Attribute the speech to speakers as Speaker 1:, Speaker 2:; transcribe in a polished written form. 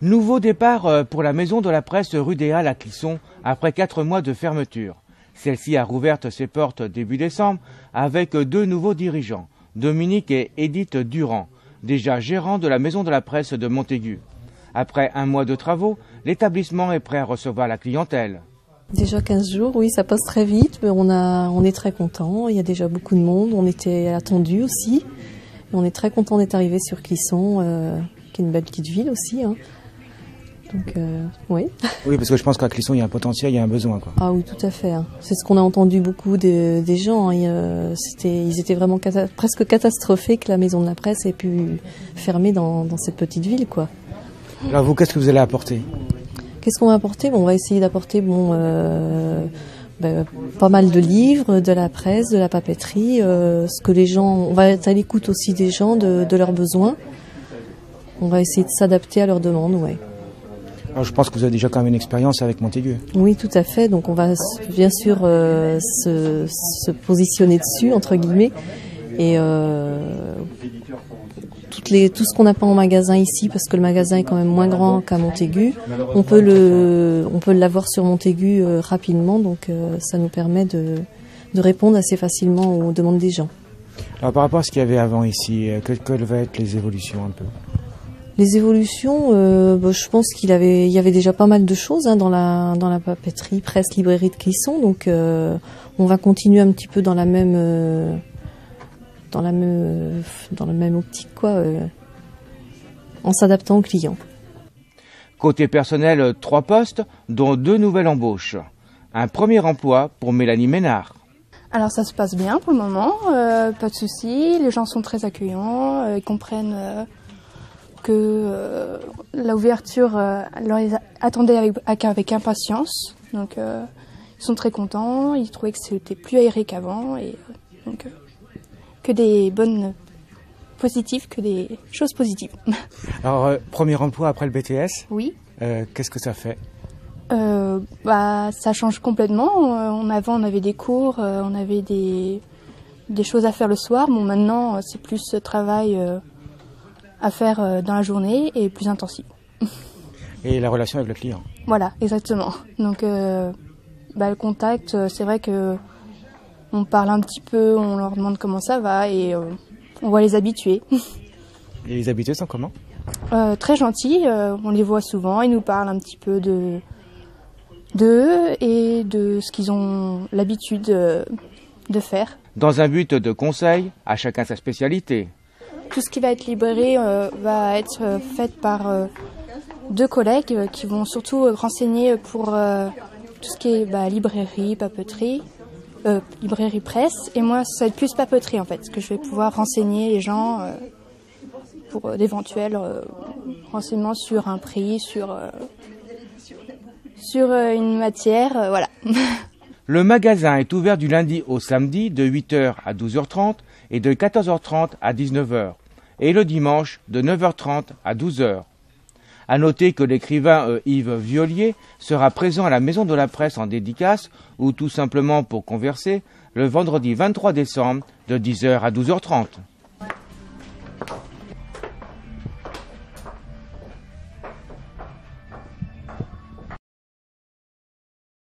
Speaker 1: Nouveau départ pour la maison de la presse rue des Halles à Clisson après 4 mois de fermeture. Celle-ci a rouvert ses portes début décembre avec 2 nouveaux dirigeants, Dominique et Edith Durand, déjà gérants de la maison de la presse de Montaigu. Après 1 mois de travaux, l'établissement est prêt à recevoir la clientèle.
Speaker 2: Déjà 15 jours, oui, ça passe très vite, mais on est très contents. Il y a déjà beaucoup de monde, on était attendus aussi. Et on est très contents d'être arrivés sur Clisson, qui est une belle petite ville aussi. Hein. Donc, oui.
Speaker 3: Oui, parce que je pense qu'à Clisson, il y a un potentiel, il y a un besoin, quoi.
Speaker 2: Ah oui, tout à fait. Hein. C'est ce qu'on a entendu beaucoup des gens. Hein. Ils étaient vraiment presque catastrophés que la maison de la presse ait pu fermer dans cette petite ville, quoi.
Speaker 3: Alors vous, qu'est-ce que vous allez apporter ?
Speaker 2: Qu'est-ce qu'on va apporter ? On va essayer d'apporter pas mal de livres, de la presse, de la papeterie, ce que les gens. On va être à l'écoute aussi des gens, de leurs besoins. On va essayer de s'adapter à leurs demandes, ouais.
Speaker 3: Alors je pense que vous avez déjà quand même une expérience avec Montaigu.
Speaker 2: Oui, tout à fait. Donc on va bien sûr se positionner dessus, entre guillemets, et tout ce qu'on n'a pas en magasin ici, parce que le magasin est quand même moins grand qu'à Montaigu, on peut l'avoir sur Montaigu rapidement, donc ça nous permet de répondre assez facilement aux demandes des gens.
Speaker 3: Alors par rapport à ce qu'il y avait avant ici, quelles vont être les évolutions un peu ?
Speaker 2: Les évolutions, je pense qu'il y avait déjà pas mal de choses hein, dans la papeterie, presse, librairie de Clisson, donc on va continuer un petit peu dans la même optique, quoi, en s'adaptant aux clients.
Speaker 1: Côté personnel, 3 postes, dont 2 nouvelles embauches. Un premier emploi pour Mélanie Ménard.
Speaker 4: Alors ça se passe bien pour le moment, pas de soucis, les gens sont très accueillants, ils comprennent que l'ouverture leur attendait avec impatience, donc ils sont très contents, ils trouvaient que c'était plus aéré qu'avant, et donc que des bonnes positives, que des choses positives.
Speaker 3: Alors, premier emploi après le BTS ?
Speaker 4: Oui.
Speaker 3: Qu'est-ce que ça fait ?
Speaker 4: Ça change complètement. Avant, on avait des cours, on avait des choses à faire le soir. Bon, maintenant, c'est plus travail à faire dans la journée et plus intensif.
Speaker 3: Et la relation avec le client ?
Speaker 4: Voilà, exactement. Donc, le contact, c'est vrai que on parle un petit peu, on leur demande comment ça va et on va les habituer.
Speaker 3: Et les habitués sont comment ?
Speaker 4: Très gentils, on les voit souvent, ils nous parlent un petit peu d'eux et de ce qu'ils ont l'habitude de faire.
Speaker 1: Dans un but de conseil, à chacun sa spécialité.
Speaker 4: Tout ce qui va être librairie va être fait par 2 collègues qui vont surtout renseigner pour tout ce qui est librairie, papeterie. Librairie presse, et moi ça va être plus papeterie en fait, parce que je vais pouvoir renseigner les gens pour d'éventuels renseignements sur un prix, sur une matière, voilà.
Speaker 1: Le magasin est ouvert du lundi au samedi de 8h à 12h30 et de 14h30 à 19h, et le dimanche de 9h30 à 12h. À noter que l'écrivain Yves Violier sera présent à la Maison de la Presse en dédicace ou tout simplement pour converser le vendredi 23 décembre de 10h à 12h30.